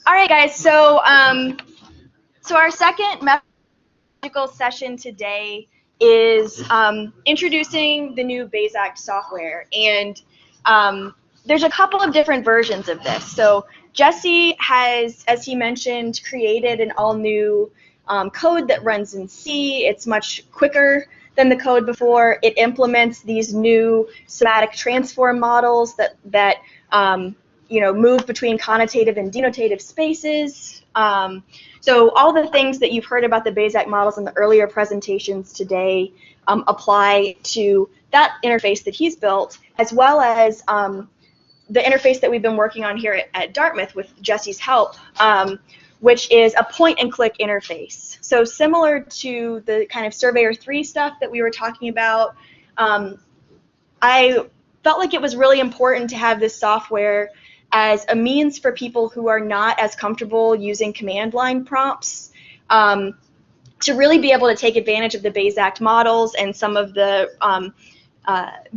All right, guys. So our second methodological session today is introducing the new BayesACT software, and there's a couple of different versions of this. So Jesse has, as he mentioned, created an all-new code that runs in C. It's much quicker than the code before. It implements these new semantic transform models that move between connotative and denotative spaces. So all the things that you've heard about the BayesACT models in the earlier presentations today apply to that interface that he's built, as well as the interface that we've been working on here at Dartmouth with Jesse's help, which is a point-and-click interface. So similar to the kind of Surveyor 3 stuff that we were talking about, I felt like it was really important to have this software as a means for people who are not as comfortable using command line prompts to really be able to take advantage of the BayesACT models and some of the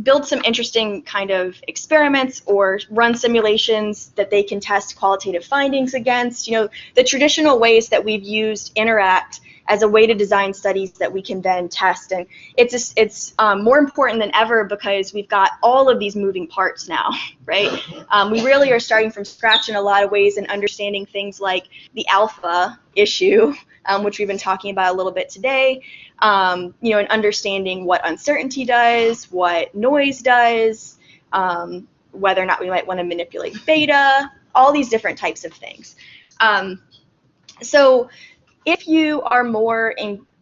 build some interesting kind of experiments or run simulations that they can test qualitative findings against. The traditional ways that we've used Interact as a way to design studies that we can then test. And it's more important than ever because we've got all of these moving parts now, right? We really are starting from scratch in a lot of ways and understanding things like the alpha issue, which we've been talking about a little bit today, and understanding what uncertainty does, what noise does, whether or not we might want to manipulate beta, all these different types of things. So if you are more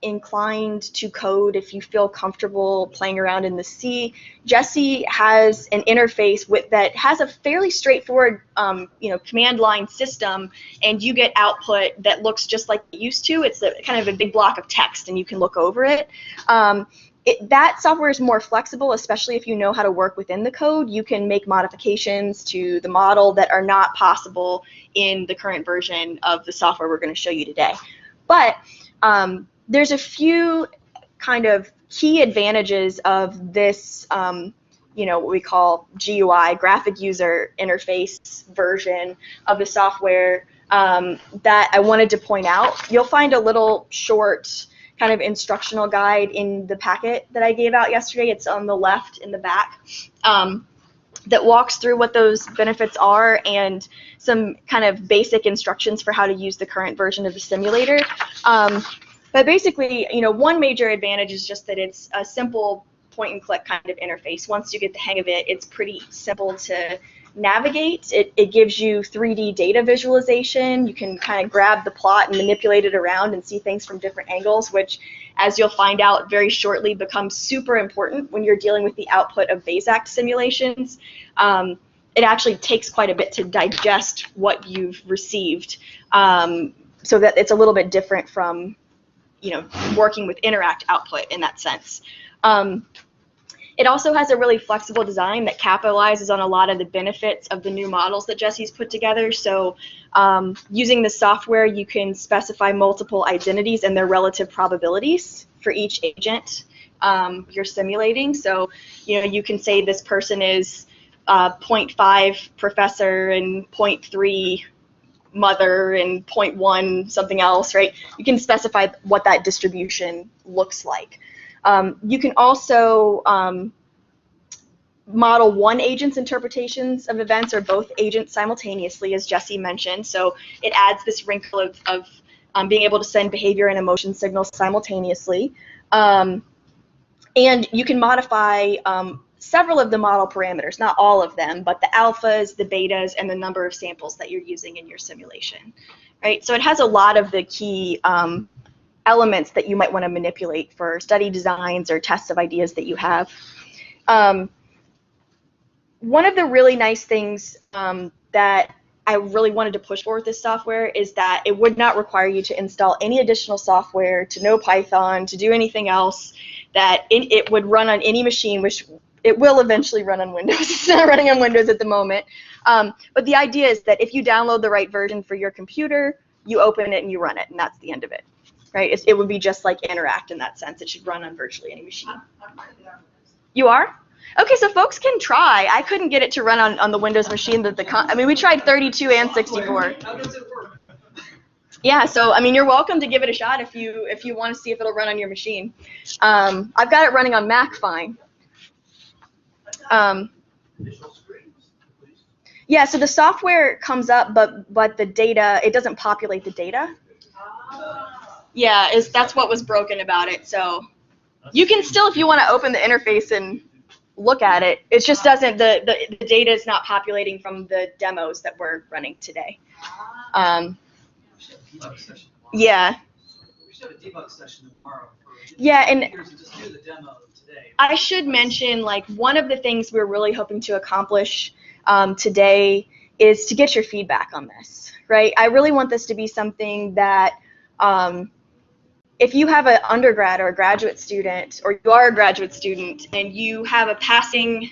inclined to code, if you feel comfortable playing around in the C, Jesse has an interface that has a fairly straightforward command line system, and you get output that looks just like it used to. It's kind of a big block of text, and you can look over it. That software is more flexible, especially if you know how to work within the code. You can make modifications to the model that are not possible in the current version of the software we're going to show you today. But there's a few kind of key advantages of this, what we call GUI, graphic user interface version of the software that I wanted to point out. You'll find a little short kind of instructional guide in the packet that I gave out yesterday. It's on the left in the back. That walks through what those benefits are and some kind of basic instructions for how to use the current version of the simulator. But basically, one major advantage is just that it's a simple point-and-click kind of interface. Once you get the hang of it, it's pretty simple to navigate. It gives you 3D data visualization. You can kind of grab the plot and manipulate it around and see things from different angles, which, as you'll find out very shortly, becomes super important when you're dealing with the output of BayesACT simulations. It actually takes quite a bit to digest what you've received, so that it's a little bit different from working with Interact output in that sense. It also has a really flexible design that capitalizes on a lot of the benefits of the new models that Jesse's put together. So using the software, you can specify multiple identities and their relative probabilities for each agent you're simulating. So you can say this person is 0.5 professor and 0.3 mother and 0.1 something else, right? You can specify what that distribution looks like. You can also model one agent's interpretations of events or both agents simultaneously, as Jesse mentioned. So it adds this wrinkle of being able to send behavior and emotion signals simultaneously. And you can modify several of the model parameters, not all of them, but the alphas, the betas, and the number of samples that you're using in your simulation, right? So it has a lot of the key elements that you might want to manipulate for study designs or tests of ideas that you have. One of the really nice things that I really wanted to push for with this software is that it would not require you to install any additional software, to know Python, to do anything else, that it would run on any machine, which it will eventually run on Windows. It's not running on Windows at the moment. But the idea is that if you download the right version for your computer, you open it and you run it, and that's the end of it. Right? It would be just like Interact in that sense. It should run on virtually any machine. You are? Okay, so folks can try. I couldn't get it to run on the Windows machine that we tried 32 and 64. How does it work? Yeah, so I mean, you're welcome to give it a shot if you want to see if it'll run on your machine. I've got it running on Mac fine. Yeah, so the software comes up, but the data, it doesn't populate the data. Yeah, that's what was broken about it. So you can still, if you want to open the interface and look at it, it just doesn't, the data is not populating from the demos that we're running today. Yeah. We should have a debug session tomorrow. Yeah, and just do the demo today. I should mention, like, one of the things we're really hoping to accomplish today is to get your feedback on this, right? I really want this to be something that if you have an undergrad or a graduate student, or you are a graduate student and you have a passing,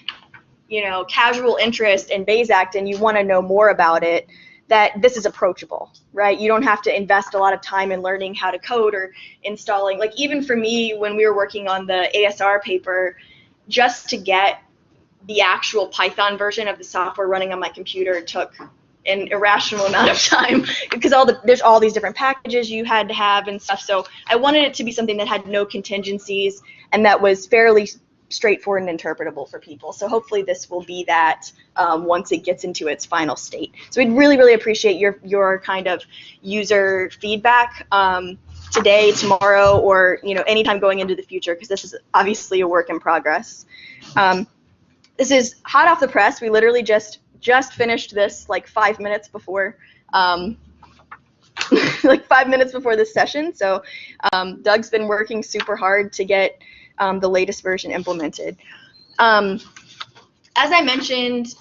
casual interest in BayesACT and you want to know more about it, that this is approachable, right? You don't have to invest a lot of time in learning how to code or installing. Like, even for me, when we were working on the ASR paper, just to get the actual Python version of the software running on my computer took an irrational amount of time because there's all these different packages you had to have and stuff. So I wanted it to be something that had no contingencies and that was fairly straightforward and interpretable for people. So hopefully this will be that once it gets into its final state. So we'd really, really appreciate your kind of user feedback today, tomorrow, or anytime going into the future, because this is obviously a work in progress. This is hot off the press. We literally just finished this like 5 minutes before like 5 minutes before this session. So Doug's been working super hard to get the latest version implemented. As I mentioned,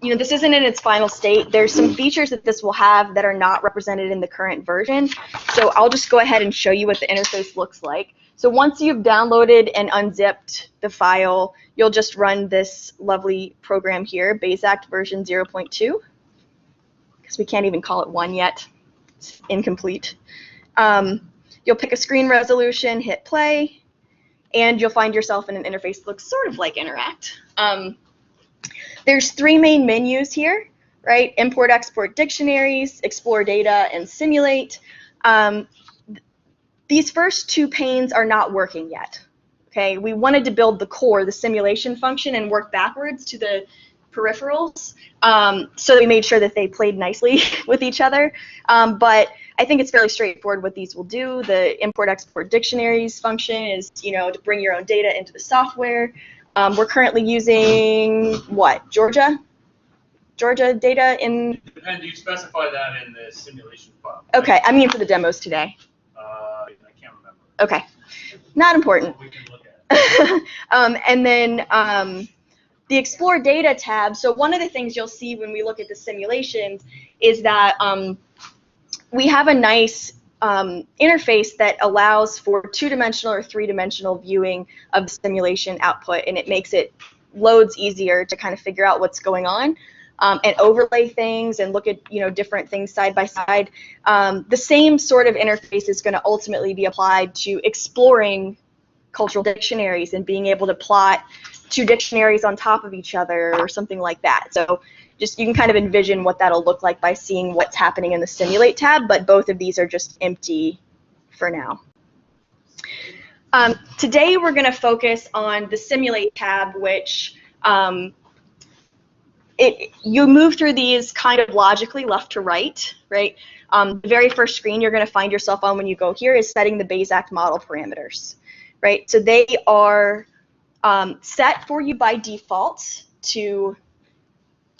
this isn't in its final state. There's some features that this will have that are not represented in the current version. So I'll just go ahead and show you what the interface looks like. So once you've downloaded and unzipped the file, you'll just run this lovely program here, BayesACT version 0.2, because we can't even call it 1 yet. It's incomplete. You'll pick a screen resolution, hit play, and you'll find yourself in an interface that looks sort of like Interact. There's 3 main menus here, right? Import, export dictionaries, explore data, and simulate. These first 2 panes are not working yet. Okay, we wanted to build the core, the simulation function, and work backwards to the peripherals. So we made sure that they played nicely with each other. But I think it's fairly straightforward what these will do. The import export dictionaries function is, to bring your own data into the software. We're currently using what? Georgia data in. And you specify that in the simulation file. Okay, I mean for the demos today. I can't remember. Okay, not important. We can look at it. And then the Explore Data tab. So one of the things you'll see when we look at the simulations is that we have a nice interface that allows for 2-dimensional or 3-dimensional viewing of the simulation output, and it makes it loads easier to kind of figure out what's going on and overlay things and look at different things side by side. The same sort of interface is going to ultimately be applied to exploring cultural dictionaries and being able to plot 2 dictionaries on top of each other or something like that. So just you can kind of envision what that'll look like by seeing what's happening in the Simulate tab, but both of these are just empty for now. Today we're going to focus on the Simulate tab, which you move through these kind of logically left to right, right? The very first screen you're going to find yourself on when you go here is setting the BayesACT model parameters, right? So they are set for you by default to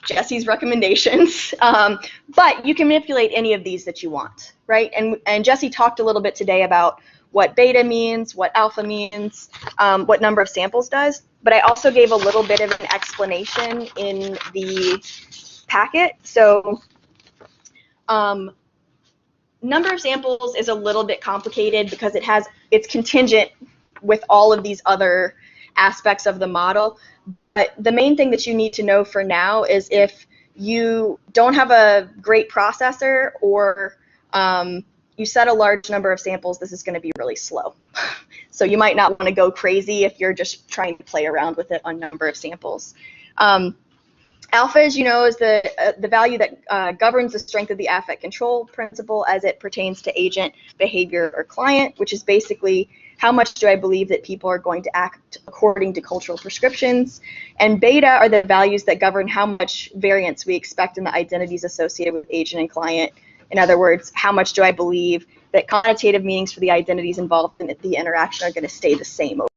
Jesse's recommendations, but you can manipulate any of these that you want, right? And Jesse talked a little bit today about what beta means, what alpha means, what number of samples does, but I also gave a little bit of an explanation in the packet. So number of samples is a little bit complicated because it's contingent with all of these other aspects of the model. But the main thing that you need to know for now is if you don't have a great processor or you set a large number of samples, this is going to be really slow. So you might not want to go crazy if you're just trying to play around with it on number of samples. As Alpha, as you know, is the value that governs the strength of the affect control principle as it pertains to agent, behavior, or client, which is basically how much do I believe that people are going to act according to cultural prescriptions. And beta are the values that govern how much variance we expect in the identities associated with agent and client. In other words, how much do I believe that connotative meanings for the identities involved in the interaction are going to stay the same over.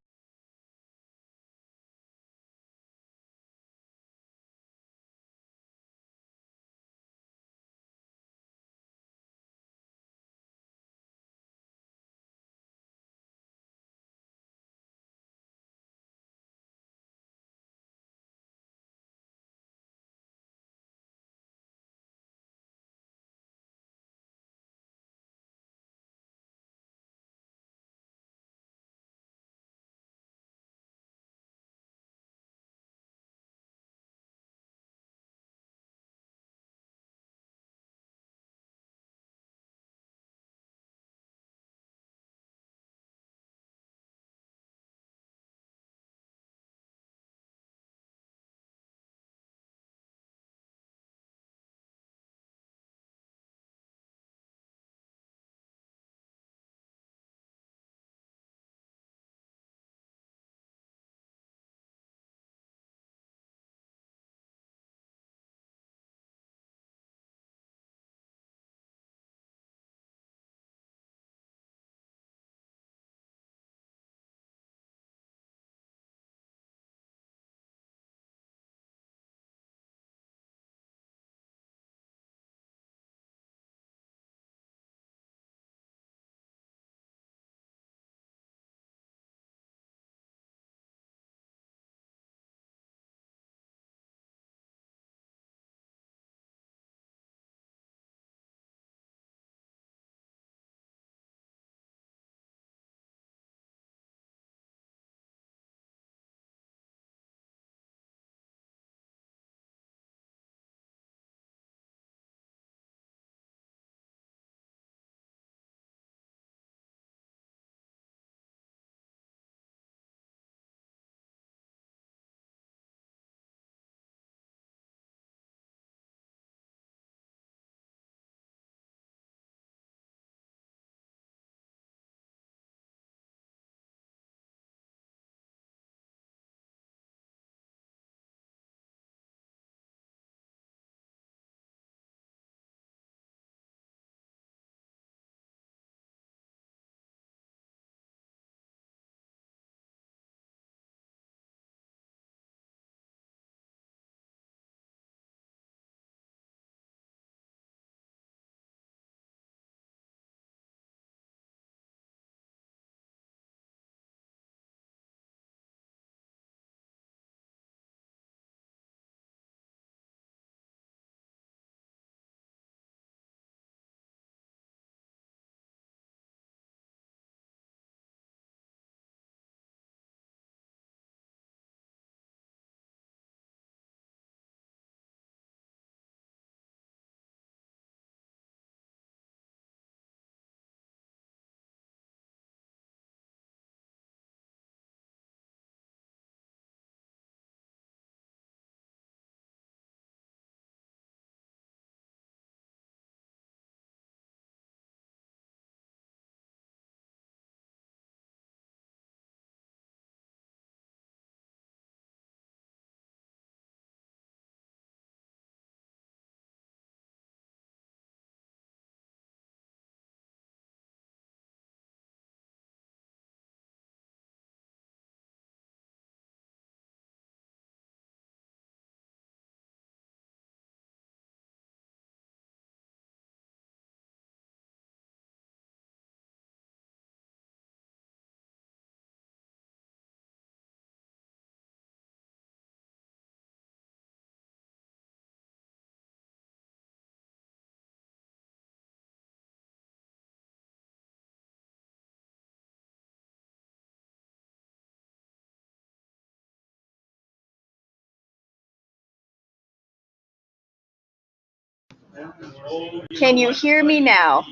Can you hear me now?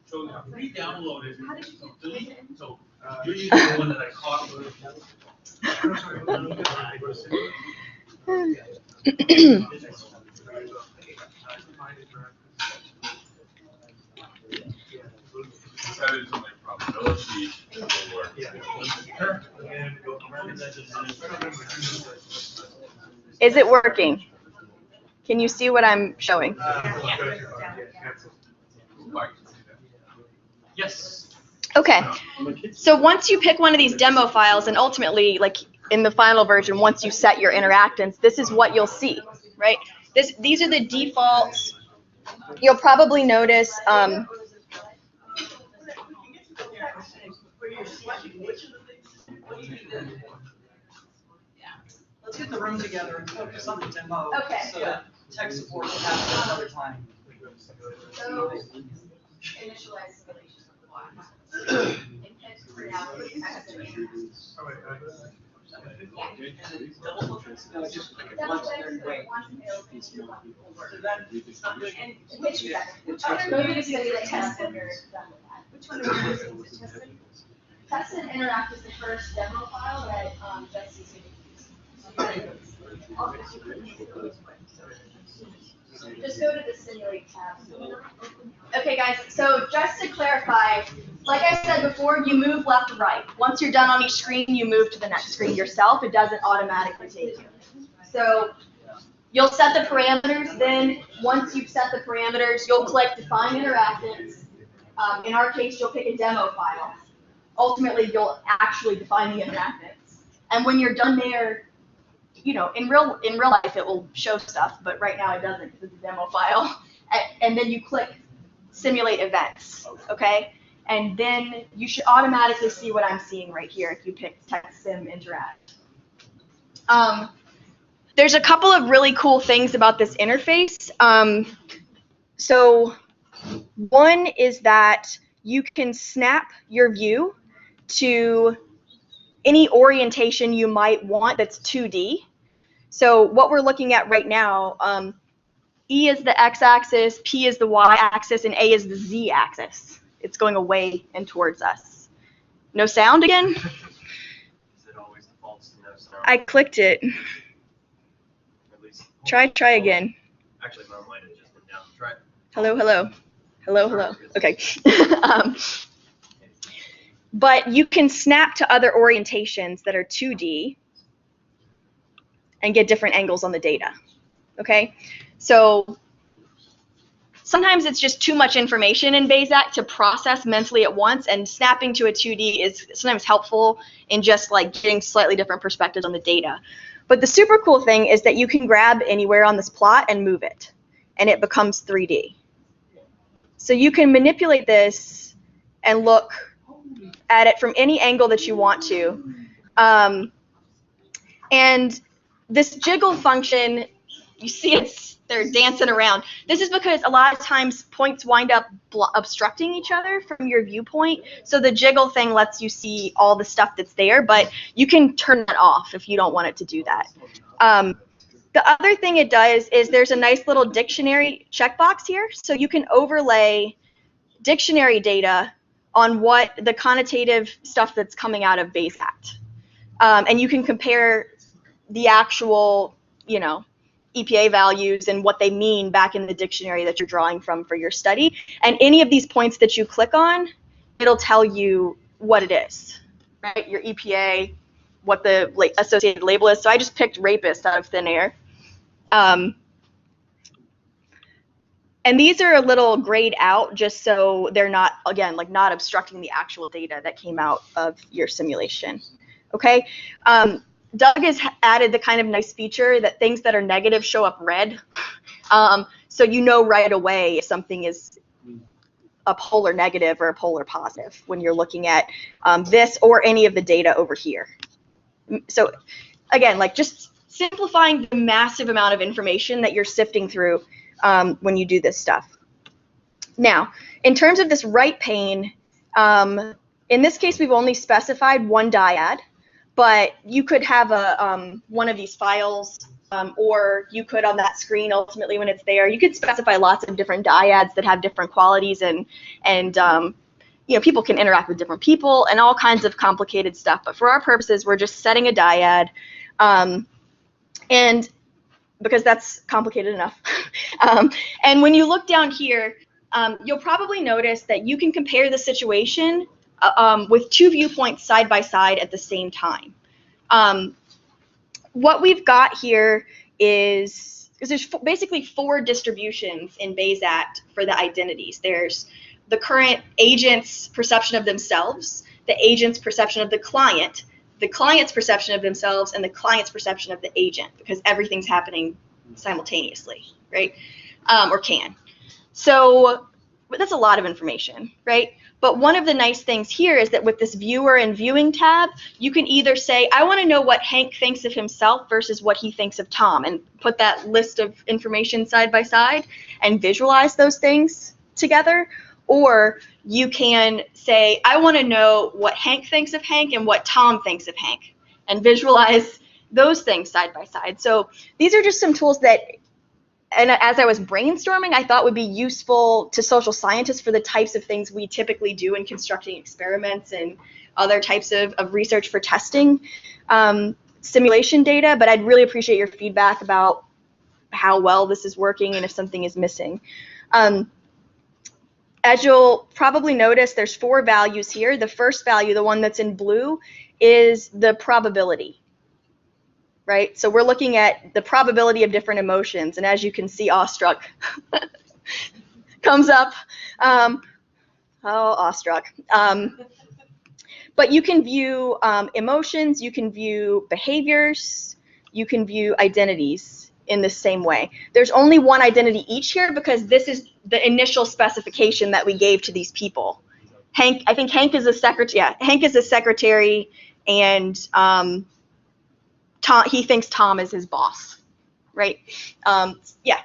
So re-download it. So delete. So you're using the one that I copied. Is it working? Can you see what I'm showing? Yes. Okay. So once you pick one of these demo files, and ultimately, like in the final version, once you set your interactants, this is what you'll see, right? These are the defaults. You'll probably notice. Let's get the room together and focus on the demo. Okay. So that tech support will happen another time. So initialize simulation of Test and interact is the first demo file that Jesse's going to use. Just go to the simulate tab. Okay, guys, so just to clarify, like I said before, you move left to right. Once you're done on each screen, you move to the next screen yourself. It doesn't automatically take you. So you'll set the parameters. Then once you've set the parameters, you'll click Define Interactants. In our case, you'll pick a demo file. Ultimately, you'll actually define the interactants. And when you're done there, you know, in real life, it will show stuff, but right now it doesn't because it's a demo file. And then you click Simulate Events, okay? And then you should automatically see what I'm seeing right here if you pick Text Sim Interact. There's a couple of really cool things about this interface. So one is that you can snap your view to any orientation you might want that's 2D. So what we're looking at right now, E is the x-axis, P is the y-axis, and A is the z-axis. It's going away and towards us. No sound again? Is it always defaults to no sound? I clicked it. At least. Try again. Actually, my mic has just been down. Try it. Hello, hello. Hello, hello. Okay. But you can snap to other orientations that are 2D and get different angles on the data. Okay? So sometimes it's just too much information in BayesACT to process mentally at once, and snapping to a 2D is sometimes helpful in just like getting slightly different perspectives on the data. But the super cool thing is that you can grab anywhere on this plot and move it, and it becomes 3D. So you can manipulate this and look at it from any angle that you want to. And this jiggle function, you see they're dancing around. This is because a lot of times points wind up obstructing each other from your viewpoint. So the jiggle thing lets you see all the stuff that's there, but you can turn that off if you don't want it to do that. The other thing it does is there's a nice little dictionary checkbox here. So you can overlay dictionary data on what the connotative stuff that's coming out of BayesACT. And you can compare the actual, you know, EPA values and what they mean back in the dictionary that you're drawing from for your study. And any of these points that you click on, it'll tell you what it is, right? Your EPA, what the associated label is. So I just picked rapist out of thin air. And these are a little grayed out just so they're not, again, like not obstructing the actual data that came out of your simulation, okay? Doug has added the kind of nice feature that things that are negative show up red. So you know right away if something is a polar negative or a polar positive when you're looking at this or any of the data over here. So again, like just simplifying the massive amount of information that you're sifting through when you do this stuff. Now, in terms of this right pane, in this case we've only specified one dyad, but you could have a one of these files, or you could on that screen ultimately when it's there, you could specify lots of different dyads that have different qualities, and you know, people can interact with different people and all kinds of complicated stuff. But for our purposes, we're just setting a dyad, and because that's complicated enough. And when you look down here, you'll probably notice that you can compare the situation with two viewpoints side by side at the same time. What we've got here is, because there's basically four distributions in BayesACT for the identities. There's the current agent's perception of themselves, the agent's perception of the client's perception of themselves, and the client's perception of the agent, because everything's happening simultaneously, right? Or can. So that's a lot of information, right? But one of the nice things here is that with this viewer and viewing tab, you can either say, I want to know what Hank thinks of himself versus what he thinks of Tom, and put that list of information side by side and visualize those things together. Or you can say, I want to know what Hank thinks of Hank and what Tom thinks of Hank, and visualize those things side by side. So these are just some tools that, and as I was brainstorming, I thought would be useful to social scientists for the types of things we typically do in constructing experiments and other types of research for testing simulation data. But I'd really appreciate your feedback about how well this is working and if something is missing. As you'll probably notice, there's four values here. The first value, the one that's in blue, is the probability. Right? So we're looking at the probability of different emotions, and as you can see, awestruck comes up. Awestruck. But you can view emotions, you can view behaviors, you can view identities in the same way. There's only one identity each here because this is the initial specification that we gave to these people. Hank, I think Hank is a secretary. Yeah, Hank is a secretary, and Tom, he thinks Tom is his boss, right? Yeah.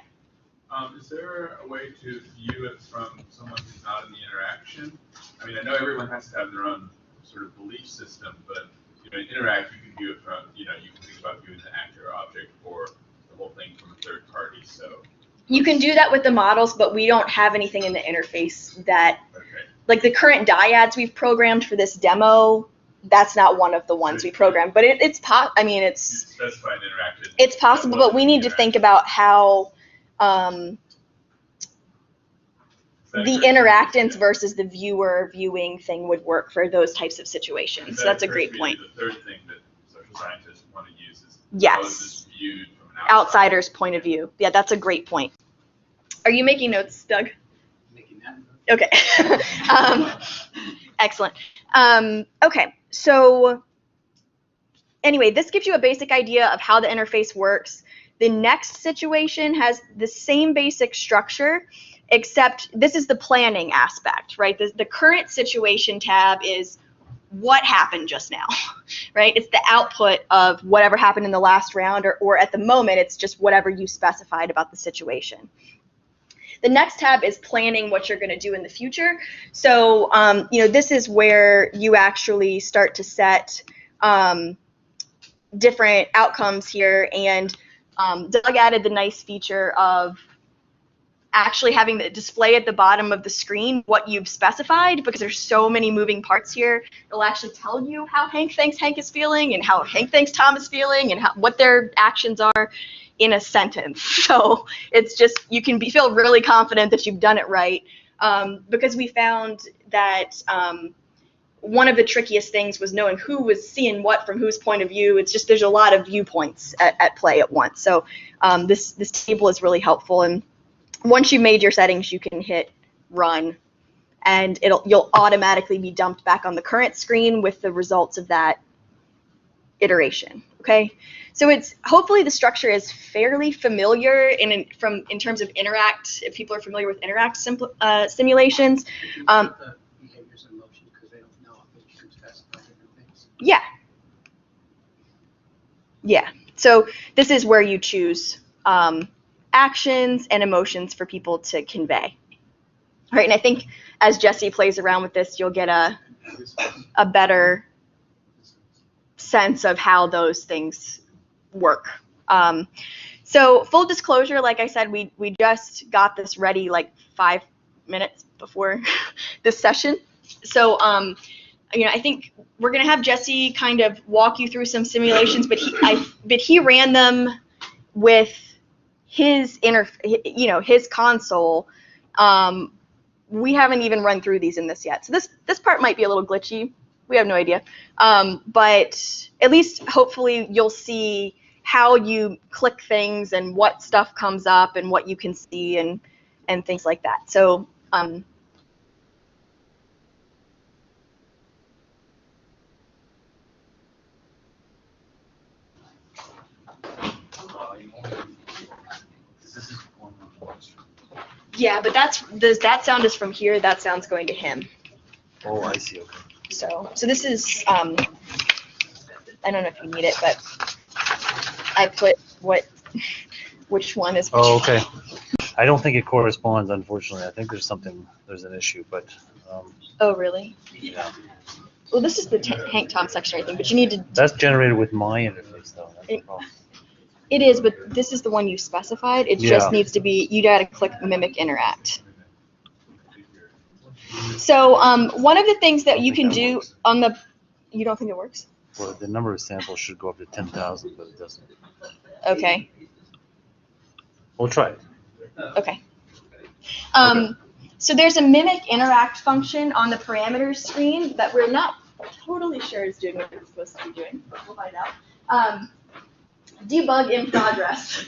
Is there a way to view it from someone who's not in the interaction? I mean, I know everyone has to have their own sort of belief system, but in Interact, you can view it from, you can think about viewing the actor or object or the whole thing from a third party. So you can do that with the models, but we don't have anything in the interface that, okay. Like the current dyads we've programmed for this demo, that's not one of the ones we programmed, but it's possible. I mean, it's possible, but we need to think about how the interactance versus the viewer viewing thing would work for those types of situations. So that's a great point. The third thing that social scientists want to use is yes, how is this viewed from an outsider's point of view. Yeah, that's a great point. Are you making notes, Doug? Making that note. Okay. Excellent. Okay, so anyway, this gives you a basic idea of how the interface works. The next situation has the same basic structure, except this is the planning aspect, right? The current situation tab is what happened just now, right? It's the output of whatever happened in the last round, or at the moment, it's just whatever you specified about the situation. The next tab is planning what you're going to do in the future. So, this is where you actually start to set different outcomes here. And Doug added the nice feature of actually having the display at the bottom of the screen what you've specified, because there's so many moving parts here. It'll actually tell you how Hank thinks Hank is feeling, and how Hank thinks Tom is feeling, and what their actions are in a sentence. So it's just, you can feel really confident that you've done it right, because we found that one of the trickiest things was knowing who was seeing what from whose point of view. It's just, there's a lot of viewpoints at play at once. So this table is really helpful, and once you've made your settings, you can hit run, and you'll automatically be dumped back on the current screen with the results of that iteration. Okay, so hopefully the structure is fairly familiar in terms of Interact. If people are familiar with Interact simulations, behaviors and emotions, because they don't know if you can specify different things. Yeah. Yeah. So this is where you choose actions and emotions for people to convey. All right, and I think as Jesse plays around with this, you'll get a better sense of how those things work. So full disclosure, like I said, we just got this ready like 5 minutes before this session. So I think we're gonna have Jesse kind of walk you through some simulations, but he ran them with his his console. We haven't even run through these in this yet, so this part might be a little glitchy. We have no idea, but at least hopefully you'll see how you click things and what stuff comes up and what you can see and things like that. So. Yeah, but that sound is from here. That sound's going to him. Oh, I see. Okay. So this is I don't know if you need it, but I put which one is which. Oh, okay. I don't think it corresponds, unfortunately. I think there's an issue, but. Oh, really? Yeah. Well, this is the Hank Tom section, I think, but you need to. That's generated with my interface, though. That's the problem. It is, but this is the one you specified. It just needs to be, you gotta click Mimic Interact. So one of the things that you can do on the, you don't think it works? Well, the number of samples should go up to 10,000, but it doesn't. Okay. We'll try it. Okay. So there's a Mimic Interact function on the parameters screen that we're not totally sure is doing what it's supposed to be doing, but we'll find out. Debug in progress.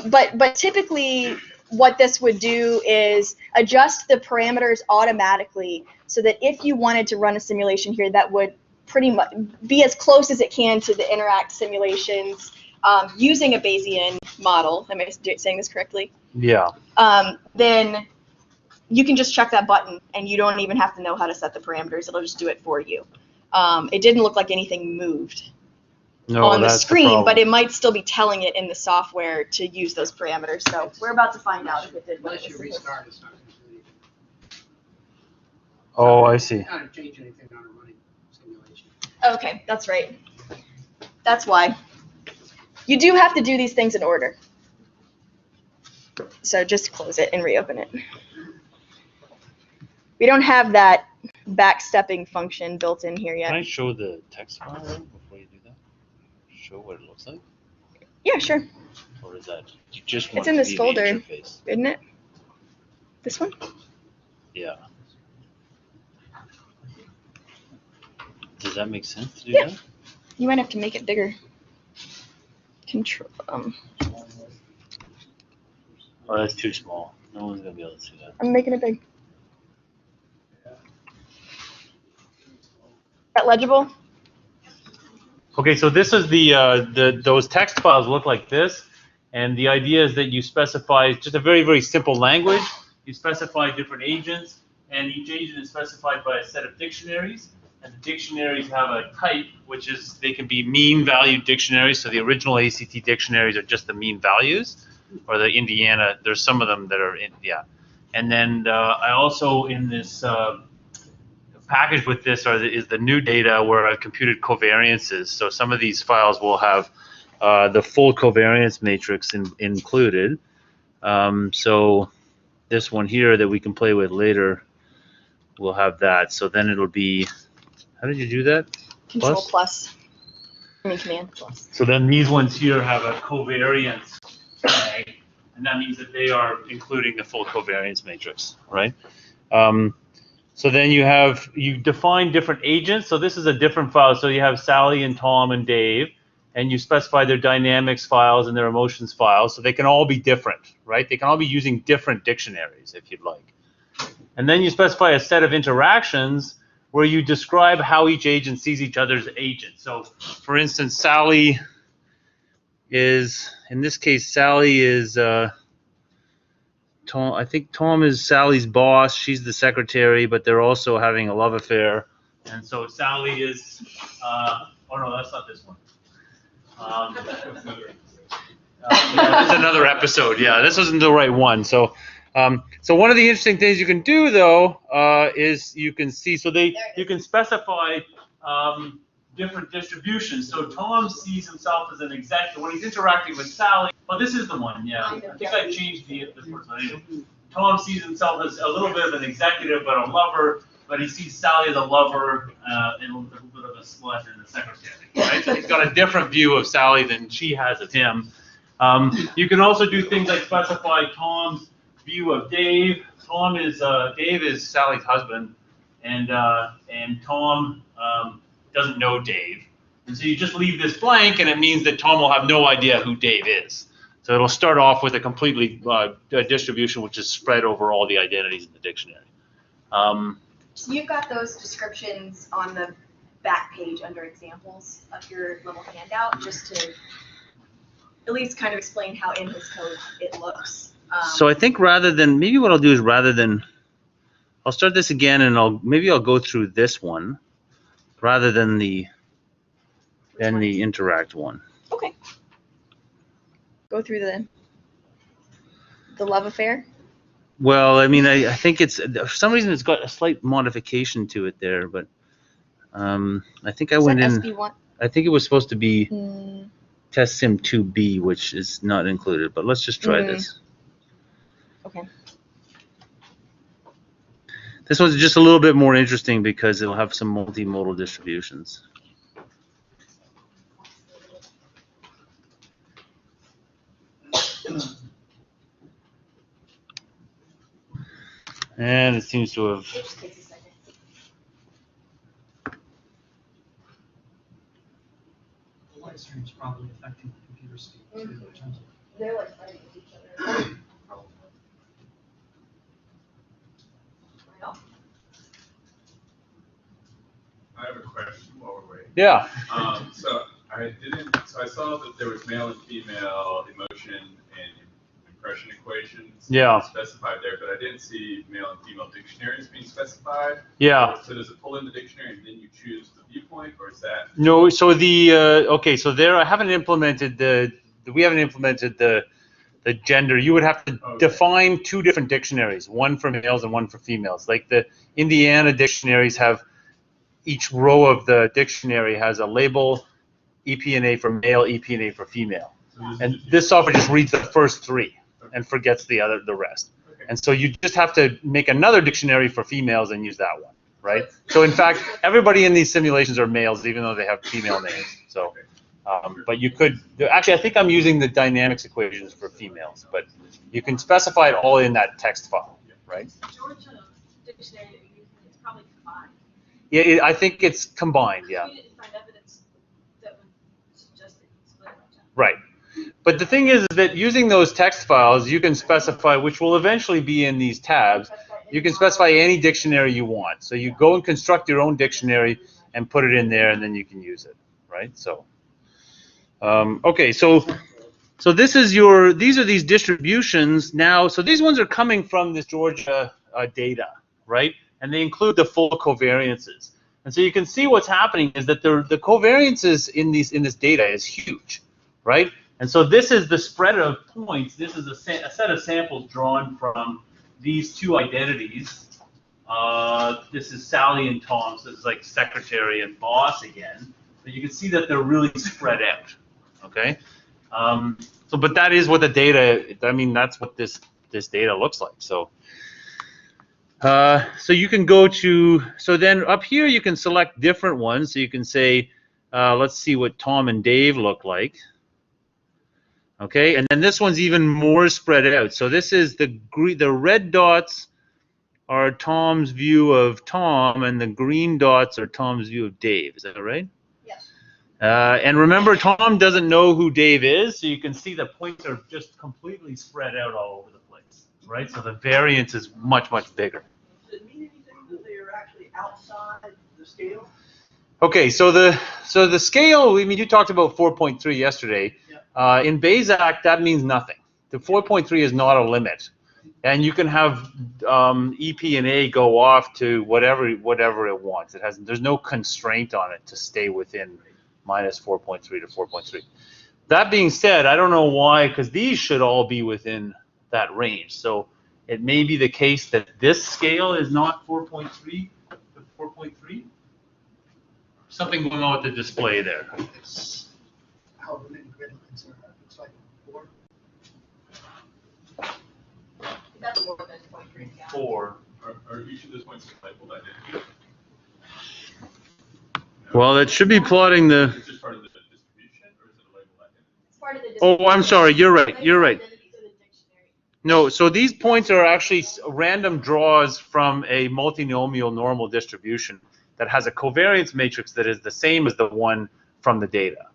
But typically what this would do is adjust the parameters automatically so that if you wanted to run a simulation here, that would pretty much be as close as it can to the Interact simulations using a Bayesian model. Am I saying this correctly? Yeah. Then you can just check that button and you don't even have to know how to set the parameters. It'll just do it for you. It didn't look like anything moved on the screen, but it might still be telling it in the software to use those parameters. So we're about to find out if it did. Unless you restart, it's not going to do anything. Oh, I see. It's not going to change anything on a running simulation. Okay, that's right. That's why. You do have to do these things in order. So just close it and reopen it. We don't have that backstepping function built in here yet. Can I show the text file before you do that? Show what it looks like? Yeah, sure. Or is that you just want It's in to this see the folder, interface? isn't it? This one? Yeah. Does that make sense to do Yeah. that? You might have to make it bigger. Control. Oh, that's too small. No one's gonna be able to see that. I'm making it big. That legible? Okay, so this is those text files look like this, and the idea is that you specify just a very, very simple language. You specify different agents, and each agent is specified by a set of dictionaries, and the dictionaries have a type, which is they can be mean value dictionaries. So the original ACT dictionaries are just the mean values, or the Indiana. There's some of them that are in, yeah. And then I also in this. Packaged with this is the new data where I've computed covariances. So some of these files will have the full covariance matrix included. So this one here that we can play with later will have that. So then it'll be, how did you do that? Control plus. I mean command plus. So then these ones here have a covariance tag, and that means that they are including the full covariance matrix, right? So then you define different agents. So this is a different file. So you have Sally and Tom and Dave, and you specify their dynamics files and their emotions files. So they can all be different, right? They can all be using different dictionaries if you'd like. And then you specify a set of interactions where you describe how each agent sees each other's agent. So for instance, Sally is, in this case, Sally is, Tom, I think Tom is Sally's boss. She's the secretary, but they're also having a love affair. And so Sally is, oh no, that's not this one. Yeah, that's another episode. Yeah, this isn't the right one. So, so one of the interesting things you can do though is you can see, so you can specify different distributions. So Tom sees himself as an executive when he's interacting with Sally. Oh, this is the one, yeah. I think I changed the first one. Tom sees himself as a little bit of an executive, but a lover. But he sees Sally as a lover and a little bit of a slut and a secretary, right? So he's got a different view of Sally than she has of him. You can also do things like specify Tom's view of Dave. Dave is Sally's husband, and Tom doesn't know Dave. And so you just leave this blank, and it means that Tom will have no idea who Dave is. So it'll start off with a completely distribution which is spread over all the identities in the dictionary. So you've got those descriptions on the back page under examples of your little handout, just to at least kind of explain how in his code it looks. So I think maybe what I'll do is I'll start this again, and maybe I'll go through this one rather than the interact one. Okay. Go through the love affair. Well, I mean, I think for some reason it's got a slight modification to it there, but I think I went in. SB1? I think it was supposed to be test sim 2B, which is not included, but let's just try this. Okay. This one's just a little bit more interesting because it'll have some multimodal distributions. And it seems to have. It just takes a second. The live stream's probably affecting the computer speed too, in terms of. They're like fighting with each other. I have a question while we're waiting. Yeah. So I saw that there was male and female emotion and impression equations specified there, but I didn't see male and female dictionaries being specified. Yeah. So does it pull in the dictionary and then you choose the viewpoint, or is that? No. So so there I haven't implemented we haven't implemented the gender. You would have to define two different dictionaries, one for males and one for females. Like the Indiana dictionaries have. Each row of the dictionary has a label, EP&A for male, EP&A for female. And this software just reads the first three and forgets the rest. Okay. And so you just have to make another dictionary for females and use that one, right? So in fact, everybody in these simulations are males, even though they have female names. So, but you could, actually I think I'm using the dynamics equations for females, but you can specify it all in that text file, right? Georgia dictionary that you're using is probably combined. Yeah, I think it's combined, yeah. You didn't find evidence that would suggest that you split it up. Right. But the thing is that using those text files, you can specify, which will eventually be in these tabs, you can specify any dictionary you want. So you go and construct your own dictionary and put it in there, and then you can use it, right? So, okay, so these are these distributions now. So these ones are coming from this Georgia data, right? And they include the full covariances. And so you can see what's happening is that the covariances in this data is huge, right? And so this is the spread of points. This is a set of samples drawn from these two identities. This is Sally and Tom, so it's like secretary and boss again. But you can see that they're really spread out, okay? But that is what the data, I mean, that's what this data looks like. So you can go to, so then up here you can select different ones. So you can say, let's see what Tom and Dave look like. Okay, and then this one's even more spread out. So this is the red dots are Tom's view of Tom, and the green dots are Tom's view of Dave. Is that right? Yes. And remember, Tom doesn't know who Dave is, so you can see the points are just completely spread out all over the place, right? So the variance is much, much bigger. Does it mean anything that they are actually outside the scale? Okay, so the scale, I mean, you talked about 4.3 yesterday. Yeah. In BayesACT, that means nothing. The 4.3 is not a limit. And you can have EP and A go off to whatever it wants. There's no constraint on it to stay within minus 4.3 to 4.3. That being said, I don't know why, because these should all be within that range. So it may be the case that this scale is not 4.3 to 4.3. Something going on with the display there. It's how many grid lines are, looks like 4. That's more than 0.3. Yeah. 4. Are each of those points labeled identity? Well, it should be plotting the. Is this part of the distribution, or is it a label identity? It's part of the Oh, I'm sorry. You're right. You're right. Identities of the dictionary. No, so these points are actually random draws from a multinomial normal distribution that has a covariance matrix that is the same as the one from the data.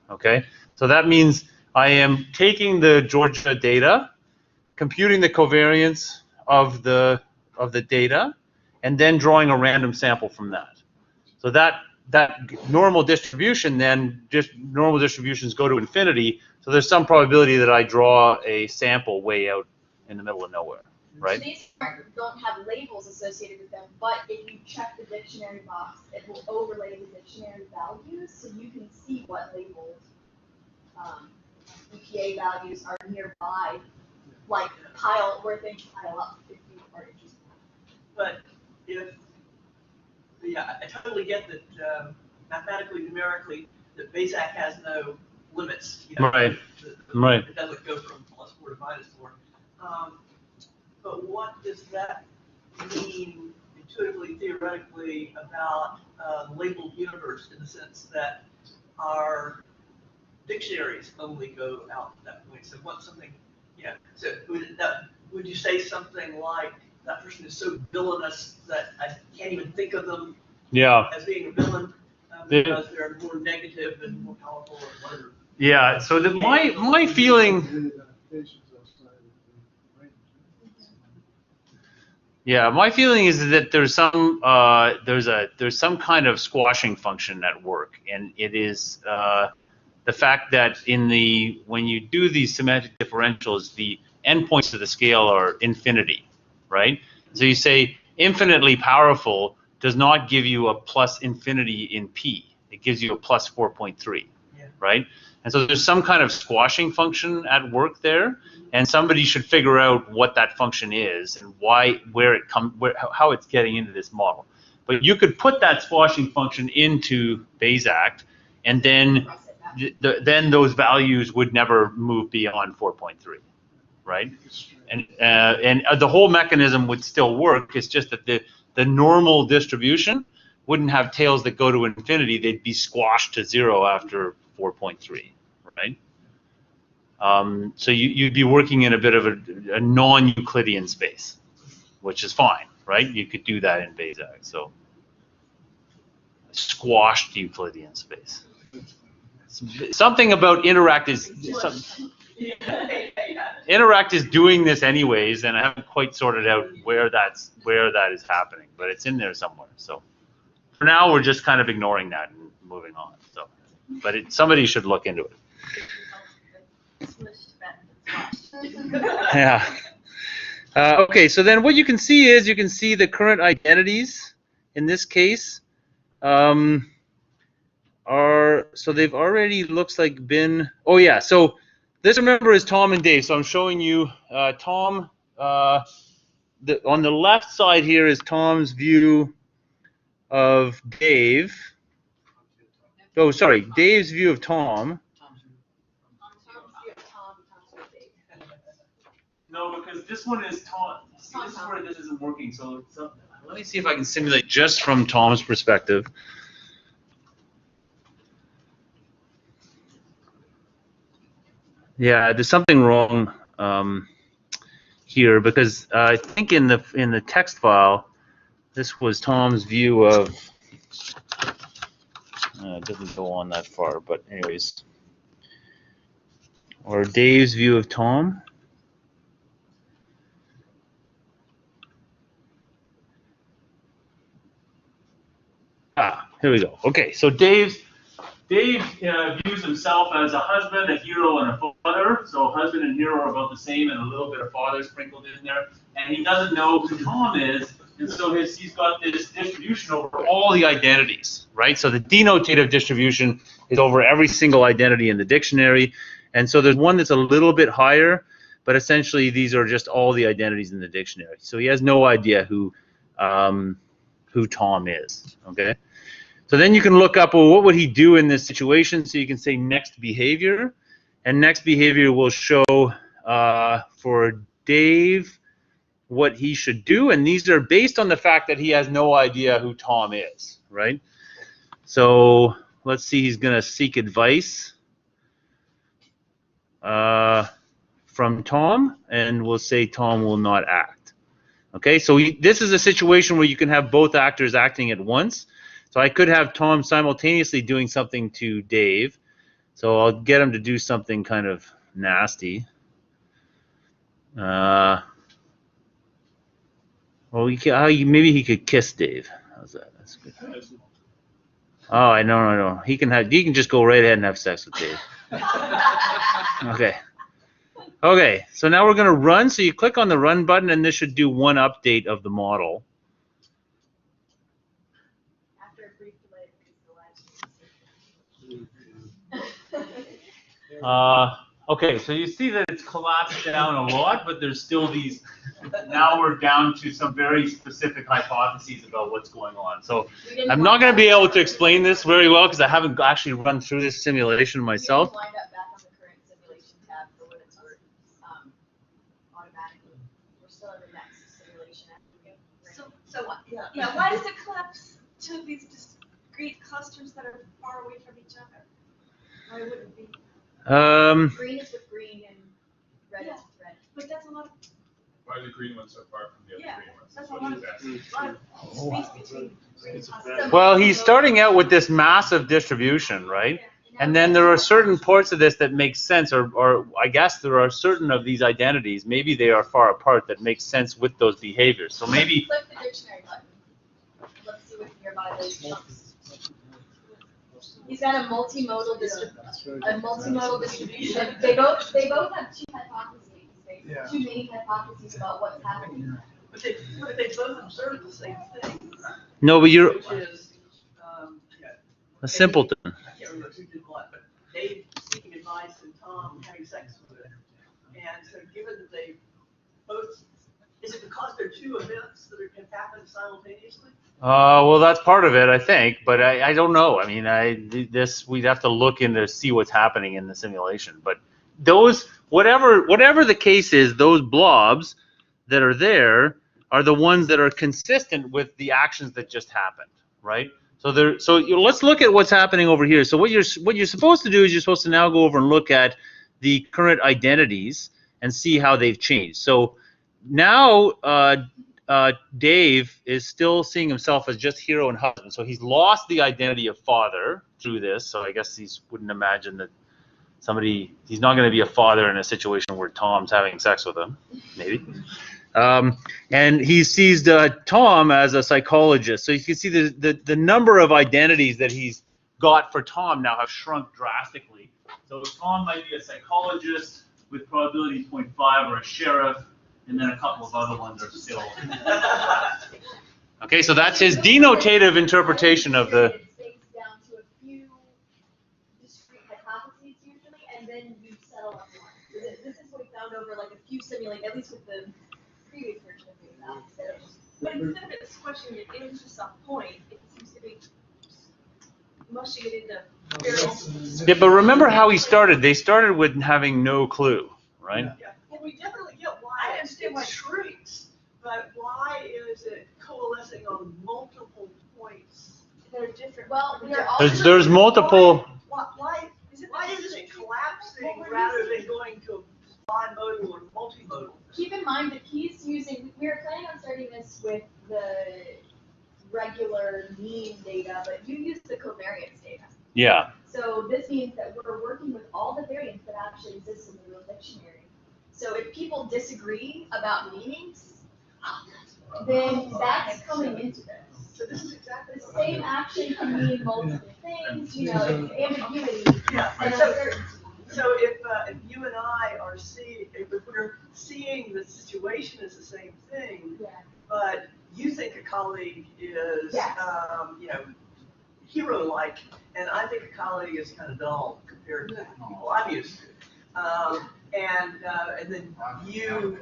Okay? So that means I am taking the Georgia data, computing the covariance of the data, and then drawing a random sample from that. So that normal distribution, then just normal distributions go to infinity. So there's some probability that I draw a sample way out in the middle of nowhere, right? So these don't have labels associated with them, but if you check the dictionary box, it will overlay the dictionary values, so you can see what labeled EPA values are nearby, like where things pile up if you are interested. But if, yeah, I totally get that mathematically, numerically, that BayesACT has no limits. You know, Right. Right. It doesn't go from +4 to -4. But what does that mean intuitively, theoretically, about labeled universe, in the sense that our dictionaries only go out that point? So what something, yeah. So would you say something like that person is so villainous that I can't even think of them Yeah. as being a villain because they're more negative and more powerful or whatever? Yeah. So my feeling. Yeah, my feeling is that there's some kind of squashing function at work, and it is the fact that when you do these semantic differentials, the endpoints of the scale are infinity, right? So you say infinitely powerful does not give you a plus infinity in P. It gives you a plus 4.3, right? And so there's some kind of squashing function at work there, and somebody should figure out what that function is and how it's getting into this model. But you could put that squashing function into BayesACT, and then those values would never move beyond 4.3, right? And the whole mechanism would still work. It's just that the normal distribution wouldn't have tails that go to infinity. They'd be squashed to 0 after 4.3, right? So you'd be working in a bit of a non-Euclidean space, which is fine, right? You could do that in BayesACT. So squashed Euclidean space. Something about Interact is Interact is doing this anyways, and I haven't quite sorted out where that is happening, but it's in there somewhere. So for now, we're just kind of ignoring that and moving on. So, but somebody should look into it. Yeah. Okay, so then what you can see is the current identities in this case so they've already, looks like, been, oh yeah, so this, remember, is Tom and Dave. So I'm showing you Tom, on the left side here is Tom's view of Dave. Oh, sorry, Dave's view of Tom. No, because this one is Tom. See, this is where this isn't working. So let me see if I can simulate just from Tom's perspective. Yeah, there's something wrong here, because I think in the text file, this was Tom's view of. It doesn't go on that far, but anyways, or Dave's view of Tom. Here we go. Okay, so Dave views himself as a husband, a hero, and a father. So husband and hero are about the same, and a little bit of father sprinkled in there. And he doesn't know who Tom is, and so he's got this distribution over all the identities, right? So the denotative distribution is over every single identity in the dictionary, and so there's one that's a little bit higher, but essentially these are just all the identities in the dictionary. So he has no idea who Tom is. Okay. So then you can look up, well, what would he do in this situation? So you can say next behavior, and next behavior will show for Dave what he should do, and these are based on the fact that he has no idea who Tom is, right? So let's see, he's going to seek advice from Tom, and we'll say Tom will not act. Okay, so this is a situation where you can have both actors acting at once. So I could have Tom simultaneously doing something to Dave. So I'll get him to do something kind of nasty. Well, maybe he could kiss Dave. How's that? That's good. Oh, I know. He can just go right ahead and have sex with Dave. Okay, so now we're going to run. So you click on the run button, and this should do one update of the model. After a brief delay, because the live stream Okay, so you see that it's collapsed down a lot, but there's still these. Now we're down to some very specific hypotheses about what's going on. So I'm not going to be able to explain this very well because I haven't actually run through this simulation myself. We didn't wind up back on the current simulation tab for what it's worth, automatically. We're still in the next simulation. So what? Yeah. Why does it collapse to these discrete clusters that are far away from each other? Why would it be? Green is with green and red is with red. But that's a lot of. Why are the green ones so far from the other green ones? That's a What lot is that? of space between green clusters. Well, he's starting out with this massive distribution, right? And then there are certain parts of this that make sense, or I guess there are certain of these identities, maybe they are far apart, that make sense with those behaviors. So maybe. Click the dictionary button. Let's see what nearby those chunks. He's got a multimodal distribution. They both have two hypotheses. Two main hypotheses about what's happening. But they both observe the same thing. No, but you're Which is, a simpleton. I can't remember who did what, but Dave seeking advice and Tom having sex with it. And so given that they both, is it because they're two events that can happen simultaneously? Well, that's part of it, I think, but I don't know. I mean, we'd have to look in to see what's happening in the simulation. But those, whatever the case is, those blobs that are there are the ones that are consistent with the actions that just happened, right? So let's look at what's happening over here. So what you're supposed to do is you're supposed to now go over and look at the current identities and see how they've changed. So now Dave is still seeing himself as just hero and husband. So he's lost the identity of father through this. So I guess he wouldn't imagine that he's not going to be a father in a situation where Tom's having sex with him, maybe. And he sees Tom as a psychologist. So you can see the number of identities that he's got for Tom now have shrunk drastically. So Tom might be a psychologist with probability 0.5 or a sheriff, and then a couple of other ones are still. Okay, so that's his denotative interpretation of the. It stays down to a few discrete hypotheses usually, and then you settle on one. So this is what we found over like a few simulations, at least with the previous version of BayesACT. But instead of it squishing it into some point, it seems to be mushing it into various. Yeah, but remember how he started. They started with having no clue, right? Yeah, and we definitely get why it shrinks, but why is it coalescing on multiple points? They're different. Well, they're all There's multiple. Why is it collapsing rather than going to bimodal or multimodal? Keep in mind that he's using, we were planning on starting this with the regular mean data, but you use the covariance data. Yeah. So this means that we're working with all the variants that actually exist in the real dictionary. So if people disagree about meanings, then that's coming into this. So this is exactly The same action can mean multiple things, it's ambiguity Yeah. and So uncertainty. if you and I are if we're seeing the situation as the same thing, Yeah. but you think a colleague is, Yes. hero-like, and I think a colleague is kind of dull compared to the people I'm used to. And then you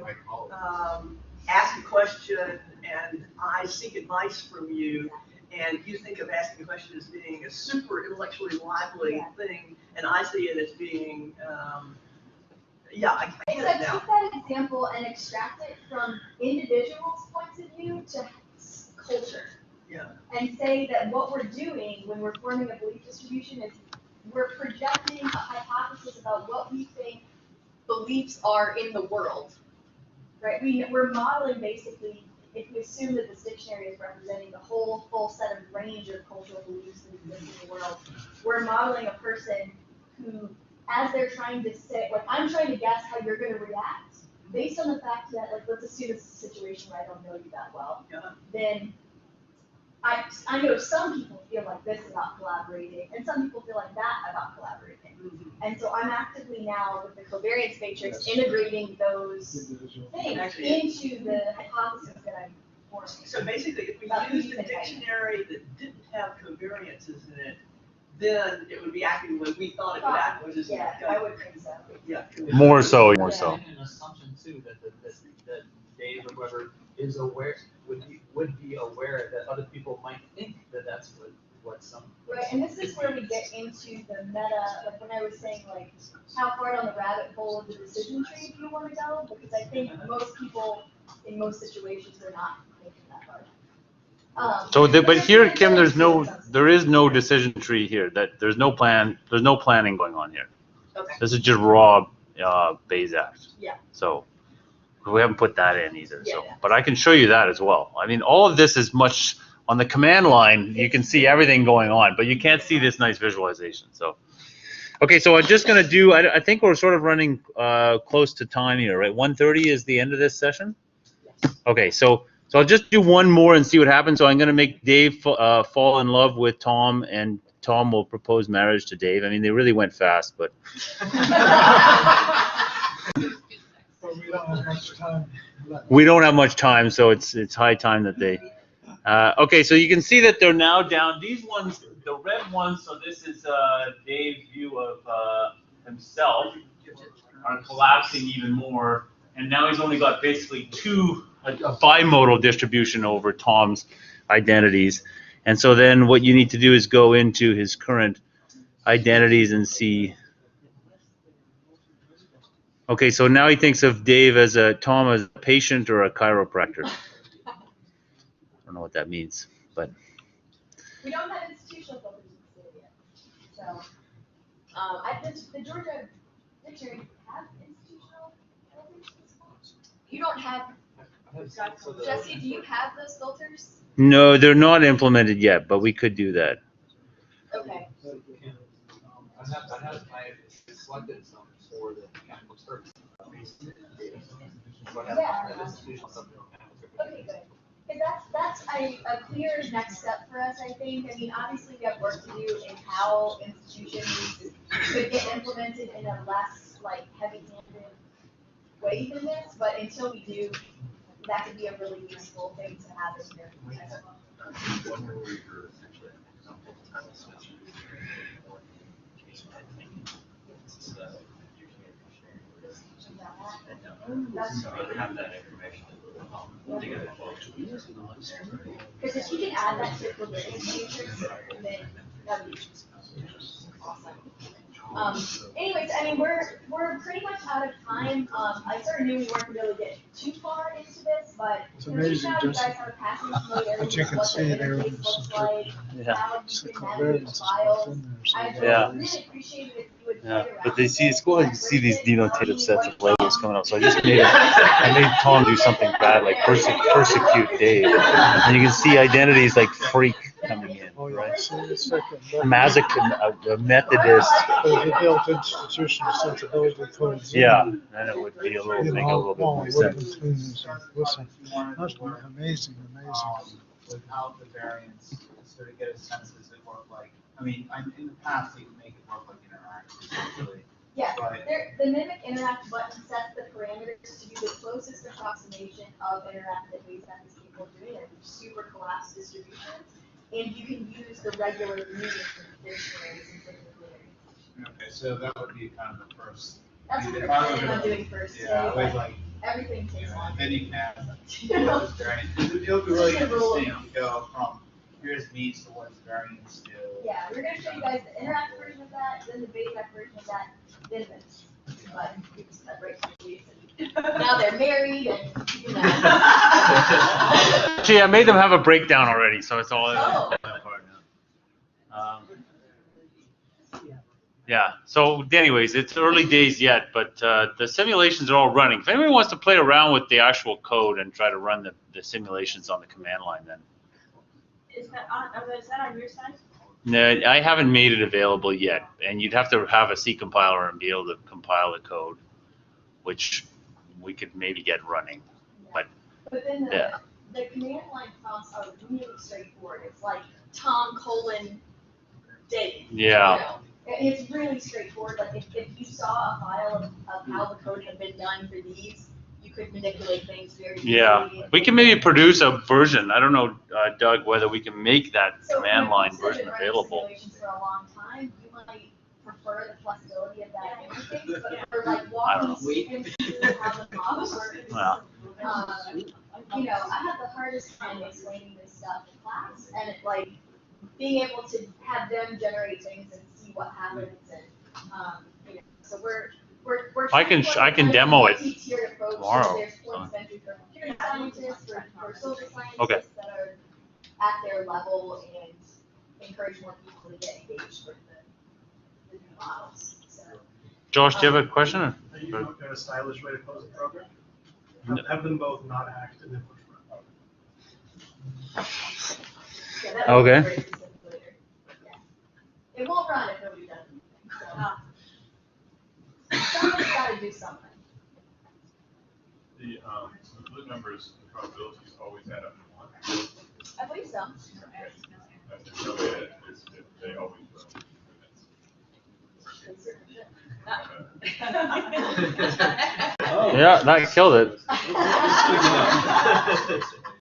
ask a question, and I seek advice from you, and you think of asking a question as being a super intellectually lively thing, and I see it as being, I get it Except now. take that example and extract it from individuals' points of view to culture. Yeah. and say that what we're doing when we're forming a belief distribution is we're projecting a hypothesis about what we think beliefs are in the world, right? We're modeling basically, if we assume that this dictionary is representing the whole full set of range of cultural beliefs that exist in the world, we're modeling a person who, as they're trying to say, like, I'm trying to guess how you're going to react based on the fact that, like, let's assume it's a situation where I don't know you that well, then I know some people feel like this about collaborating, and some people feel like that about collaborating. And so I'm actively now, with the covariance matrix, integrating those things into the hypothesis that I'm forming. So basically, if we used a dictionary that didn't have covariances in it, then it would be acting the way we thought it would act, which is. Yeah, I would think so. Yeah. More so, more so. And an assumption too that Dave or whoever is aware would be aware that other people might think that that's what some. Right, and this is where we get into the meta, like when I was saying, like, how far down the rabbit hole of the decision tree do you want to go? Because I think most people, in most situations, are not thinking that far. But here, Kim, there is no decision tree here. That there's no planning going on here. Okay. This is just raw BayesACT. Yeah. So we haven't put that in either. Yeah, So, yeah. but I can show you that as well. I mean, all of this is much on the command line. You can see everything going on, but you can't see this nice visualization. So, okay, so I'm just gonna do. I think we're sort of running close to time here, right? 1:30 is the end of this session. Okay, so I'll just do one more and see what happens. So I'm gonna make Dave fall in love with Tom, and Tom will propose marriage to Dave. I mean, they really went fast, but. But we don't have much time left. We don't have much time, so it's high time that they. Okay, so you can see that they're now down. These ones, the red ones. So this is Dave's view of himself, are collapsing even more, and now he's only got basically a bimodal distribution over Tom's identities. And so then what you need to do is go into his current identities and see. Okay, so now he thinks of Dave as Tom as a patient or a chiropractor. I don't know what that means, but. We don't have institutional filters in the state yet. So, the Georgia dictionary have institutional filters. You don't have, Jesse, do you have those filters? No, they're not implemented yet, but we could do that. Okay. I selected some for the mechanical service. Yeah. Okay, good. Because that's a clear next step for us, I think. I mean, obviously, we have work to do in how institutions could get implemented in a less, like, heavy-handed way than this, but until we do, that could be a really useful thing to have in here. Have that information. Because if you can add that to the covariance matrix, then that would be awesome. Anyways, I mean, we're pretty much out of time. I sort of knew we weren't going to really get too far into this, but It's at least amazing, now you Jesse. guys have a passing familiarity But you with can what see the there interface was looks some like, Yeah. how It's you the can navigate covariance files. in there. So I you would Yeah. really appreciate it if you would Yeah, play around but they with see it, it's cool to like, see these with it, denotative sets of what labels coming up. So I made Tom do something bad, like persecute Dave, and you can see identities like freak coming in, Oh, yeah. right? See, it's like a Masochist, a Methodist. So if you built institutional sensibility codes. in Yeah, there, then it would be a little you make a know, little bit well, more it would have sense. been clean and stuff. Listen, that's amazing. Without the variance, sort of get a sense, does it work like, I mean, in the past, you can make it work like interactive, really. Yeah, Right. the mimic interact button sets the parameters to be the closest approximation of interact that BayesACT is capable of doing, and super collapsed distributions. And you can use the regular median dictionaries and things like Okay, so that would be kind of the first. That's what if we're I were planning on gonna- doing first. Yeah, So, I would like, everything you takes know, on. then you can have, You know? what is variance, it'll be really Just a rule. interesting to go from, here's means to what is variance to. Yeah, we're gonna show you guys the interact version of that, then the BayesACT version of that, then this. But we just had breaks for these, and now they're married and, you know. Actually, I made them have a breakdown already, so it's all. Yeah. So, anyways, it's early days yet, but the simulations are all running. If anyone wants to play around with the actual code and try to run the simulations on the command line, then. Is that on your side? No, I haven't made it available yet, and you'd have to have a C compiler and be able to compile the code, which we could maybe get running. But then the command line prompts are really straightforward. It's like Tom : Dave. Yeah. You know? It's really straightforward. Like if you saw a file of how the code had been done for these, you could manipulate things very easily. Yeah, we can maybe produce a version. I don't know, Doug, whether we can make that command line version available. For a long time, you might prefer the flexibility of that interface, but for like walking students through how the model works, Well. You know, I have the hardest time explaining this stuff in class, and it like being able to have them generate things and see what happens, and you know, so we're I can demo it approach. tomorrow. There's points of entry for computer scientists, for social scientists Okay. that are at their level and encourage more people to get engaged with the new models. So, Josh, do you have a question? Are you looking at a stylish way to close a program? Have them both not act and then push run. yeah, that Okay. was very specific later. Yeah. It won't run if nobody does anything. So somebody's got to do something. The numbers, the probabilities always add up to 1. I believe so. There's no way that they always will. Yeah, that killed it.